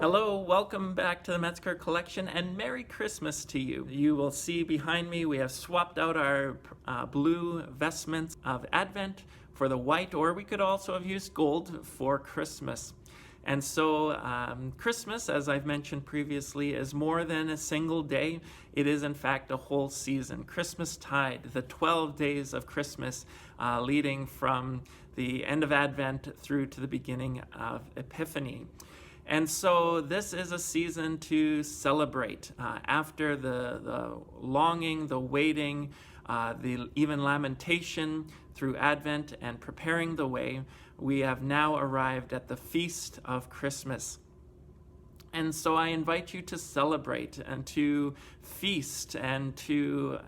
Hello, welcome back to the Metzger Collection, and Merry Christmas to you. You will see behind me we have swapped out our blue vestments of Advent for the white, or we could also have used gold for Christmas. And so Christmas, as I've mentioned previously, is more than a single day. It is in fact a whole season. Christmastide, the 12 days of Christmas leading from the end of Advent through to the beginning of Epiphany. And so this is a season to celebrate after the longing, the waiting, the even lamentation through Advent and preparing the way. We have now arrived at the feast of Christmas. And so I invite you to celebrate and to feast and to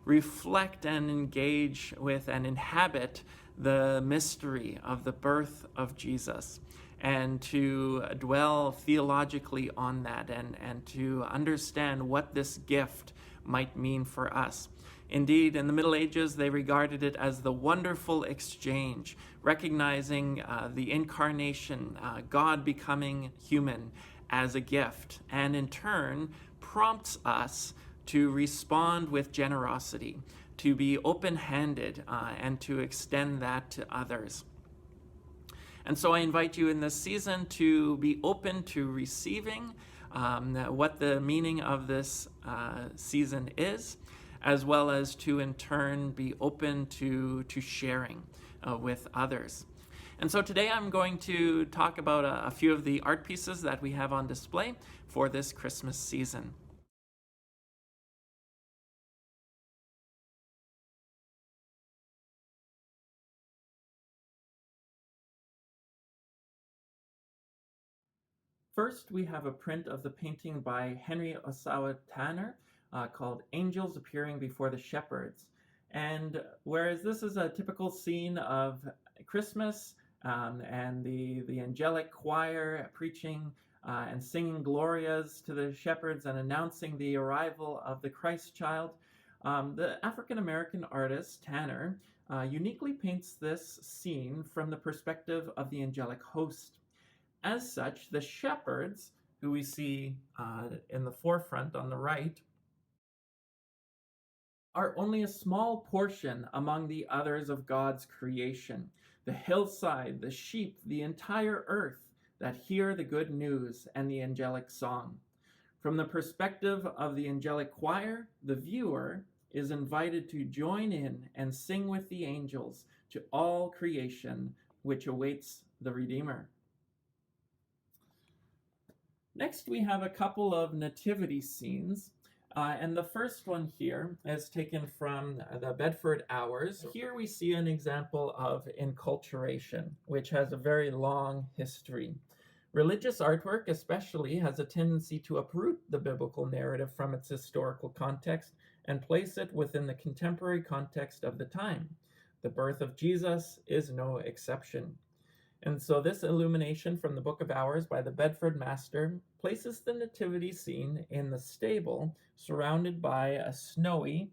reflect and engage with and inhabit the mystery of the birth of Jesus, and to dwell theologically on that and to understand what this gift might mean for us. Indeed, in the Middle Ages, they regarded it as the wonderful exchange, recognizing the incarnation, God becoming human as a gift, and in turn prompts us to respond with generosity, to be open-handed, and to extend that to others. And so I invite you in this season to be open to receiving what the meaning of this season is, as well as to in turn be open to sharing with others. And so today I'm going to talk about a few of the art pieces that we have on display for this Christmas season. First, we have a print of the painting by Henry Ossawa Tanner called Angels Appearing Before the Shepherds. And whereas this is a typical scene of Christmas and the angelic choir preaching and singing glorias to the shepherds and announcing the arrival of the Christ child, the African-American artist Tanner uniquely paints this scene from the perspective of the angelic host. As such, the shepherds, who we see in the forefront on the right, are only a small portion among the others of God's creation. The hillside, the sheep, the entire earth that hear the good news and the angelic song. From the perspective of the angelic choir, the viewer is invited to join in and sing with the angels to all creation which awaits the Redeemer. Next, we have a couple of nativity scenes. And the first one here is taken from the Bedford Hours. Here we see an example of enculturation, which has a very long history. Religious artwork especially has a tendency to uproot the biblical narrative from its historical context and place it within the contemporary context of the time. The birth of Jesus is no exception. And so this illumination from the Book of Hours by the Bedford master places the nativity scene in the stable surrounded by a snowy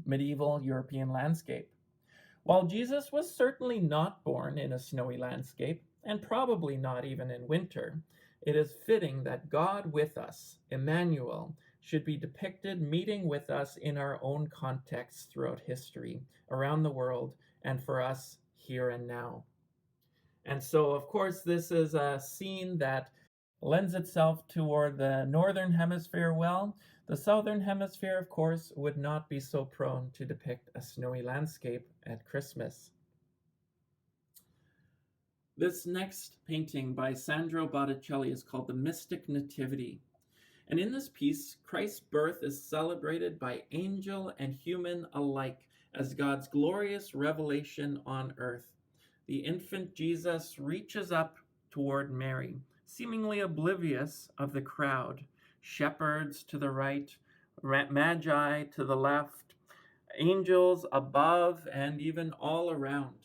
medieval European landscape. While Jesus was certainly not born in a snowy landscape, and probably not even in winter, it is fitting that God with us, Emmanuel, should be depicted meeting with us in our own contexts throughout history, around the world, and for us here and now. And so, of course, this is a scene that lends itself toward the northern hemisphere well. The southern hemisphere, of course, would not be so prone to depict a snowy landscape at Christmas. This next painting by Sandro Botticelli is called The Mystic Nativity. And in this piece, Christ's birth is celebrated by angel and human alike as God's glorious revelation on earth. The infant Jesus reaches up toward Mary, seemingly oblivious of the crowd. Shepherds to the right, magi to the left, angels above and even all around.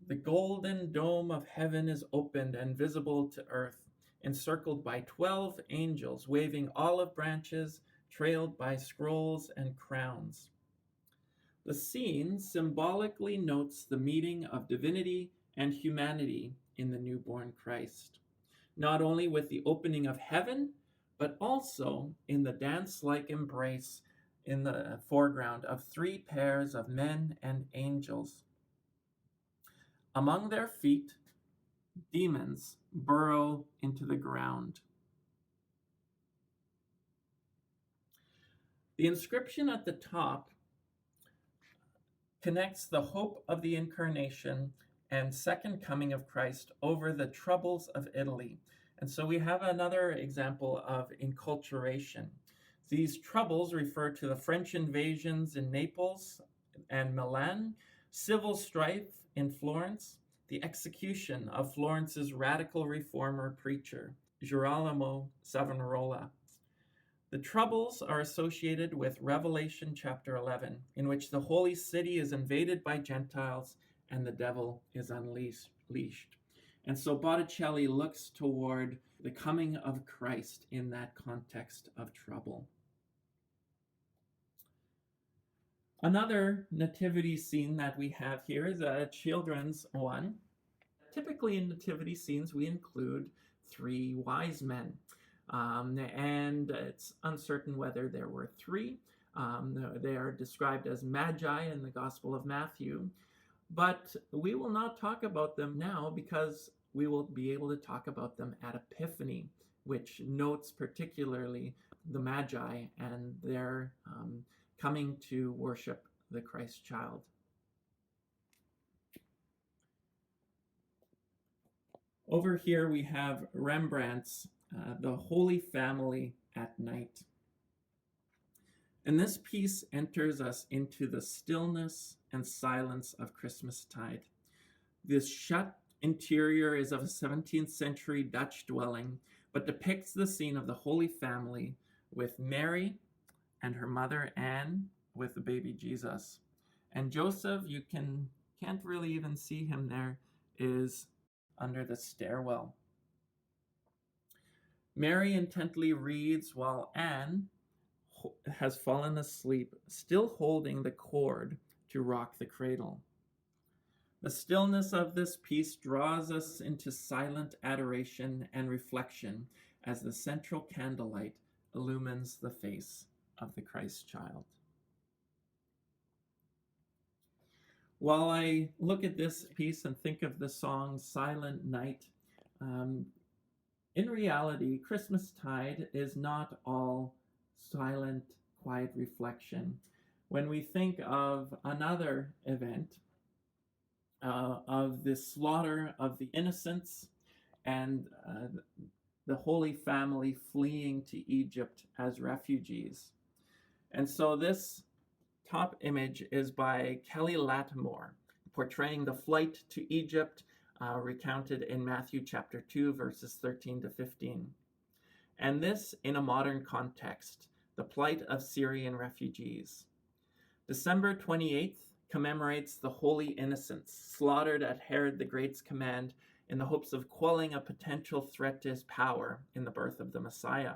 The golden dome of heaven is opened and visible to earth, encircled by 12 angels waving olive branches, trailed by scrolls and crowns. The scene symbolically notes the meeting of divinity and humanity in the newborn Christ. not only with the opening of heaven, but also in the dance-like embrace in the foreground of three pairs of men and angels. Among their feet, demons burrow into the ground. The inscription at the top connects the hope of the incarnation and second coming of Christ over the troubles of Italy. And so we have another example of enculturation. These troubles refer to the French invasions in Naples and Milan, civil strife in Florence, the execution of Florence's radical reformer preacher, Girolamo Savonarola. The troubles are associated with Revelation chapter 11, in which the holy city is invaded by Gentiles and the devil is unleashed. And so Botticelli looks toward the coming of Christ in that context of trouble. Another nativity scene that we have here is a children's one. Typically in nativity scenes, we include three wise men. And it's uncertain whether there were three. They are described as magi in the Gospel of Matthew. But we will not talk about them now because we will be able to talk about them at Epiphany, which notes particularly the magi and their coming to worship the Christ child. Over here we have Rembrandt's The Holy Family at Night. And this piece enters us into the stillness and silence of Christmastide. This shut interior is of a 17th century Dutch dwelling, but depicts the scene of the Holy Family with Mary and her mother Anne with the baby Jesus. And Joseph, you can't really even see him there, is under the stairwell. Mary intently reads while Anne has fallen asleep, still holding the cord to rock the cradle. The stillness of this piece draws us into silent adoration and reflection as the central candlelight illumines the face of the Christ child. While I look at this piece and think of the song Silent Night, in reality, Christmastide is not all silent, quiet reflection. When we think of another event, of the slaughter of the innocents and the Holy Family fleeing to Egypt as refugees. And so this top image is by Kelly Lattimore, portraying the flight to Egypt, recounted in Matthew chapter 2, verses 13 to 15. And this in a modern context, the plight of Syrian refugees. December 28th commemorates the holy innocents slaughtered at Herod the Great's command in the hopes of quelling a potential threat to his power in the birth of the Messiah.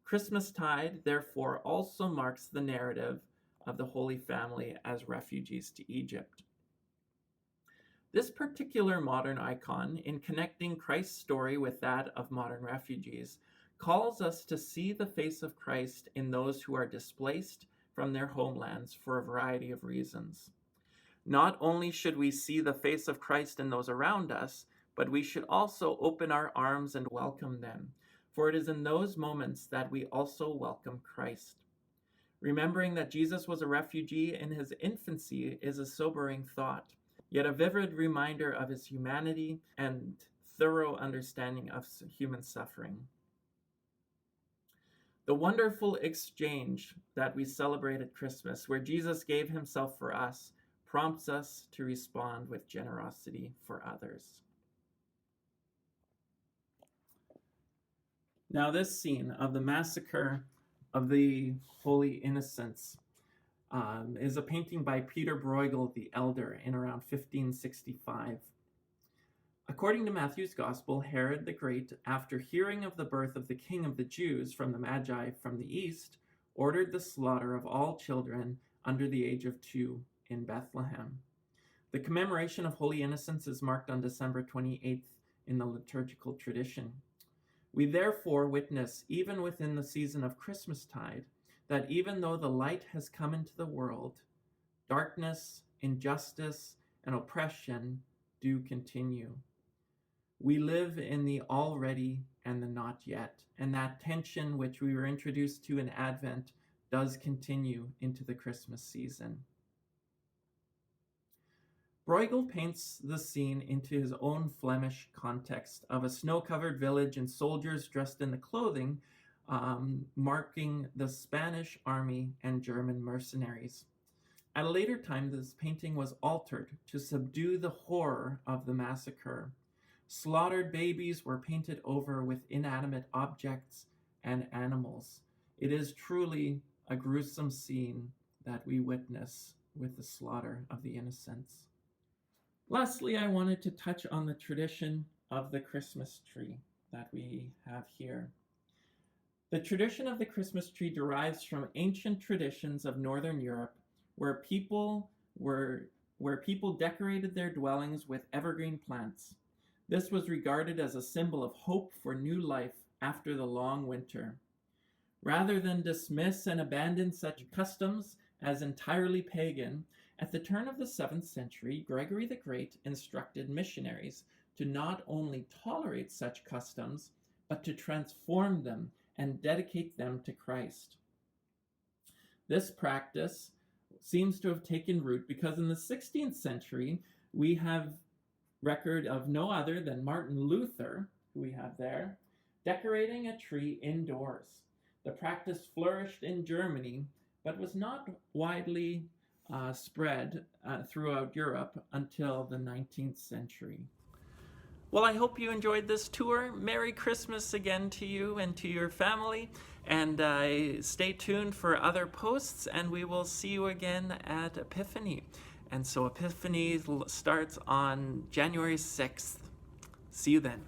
Christmastide, therefore, also marks the narrative of the Holy Family as refugees to Egypt. This particular modern icon, in connecting Christ's story with that of modern refugees, calls us to see the face of Christ in those who are displaced from their homelands for a variety of reasons. Not only should we see the face of Christ in those around us, but we should also open our arms and welcome them, for it is in those moments that we also welcome Christ. Remembering that Jesus was a refugee in his infancy is a sobering thought, yet a vivid reminder of his humanity and thorough understanding of human suffering. The wonderful exchange that we celebrate at Christmas, where Jesus gave himself for us, prompts us to respond with generosity for others. Now, this scene of the massacre of the Holy Innocents is a painting by Peter Bruegel the Elder in around 1565. According to Matthew's Gospel, Herod the Great, after hearing of the birth of the King of the Jews from the Magi from the east, ordered the slaughter of all children under the age of 2 in Bethlehem. The commemoration of Holy Innocents is marked on December 28th in the liturgical tradition. We therefore witness, even within the season of Christmastide, that even though the light has come into the world, darkness, injustice, and oppression do continue. We live in the already and the not yet, and that tension which we were introduced to in Advent does continue into the Christmas season. Bruegel paints the scene into his own Flemish context of a snow-covered village and soldiers dressed in the clothing marking the Spanish army and German mercenaries. At a later time, this painting was altered to subdue the horror of the massacre. Slaughtered babies were painted over with inanimate objects and animals. It is truly a gruesome scene that we witness with the slaughter of the innocents. Lastly, I wanted to touch on the tradition of the Christmas tree that we have here. The tradition of the Christmas tree derives from ancient traditions of Northern Europe, where people decorated their dwellings with evergreen plants. This was regarded as a symbol of hope for new life after the long winter. Rather than dismiss and abandon such customs as entirely pagan, at the turn of the 7th century, Gregory the Great instructed missionaries to not only tolerate such customs, but to transform them and dedicate them to Christ. This practice seems to have taken root because in the 16th century, we have record of no other than Martin Luther, who we have there, decorating a tree indoors. The practice flourished in Germany, but was not widely spread throughout Europe until the 19th century. Well, I hope you enjoyed this tour. Merry Christmas again to you and to your family. And stay tuned for other posts, and we will see you again at Epiphany. And so Epiphany starts on January 6th. See you then.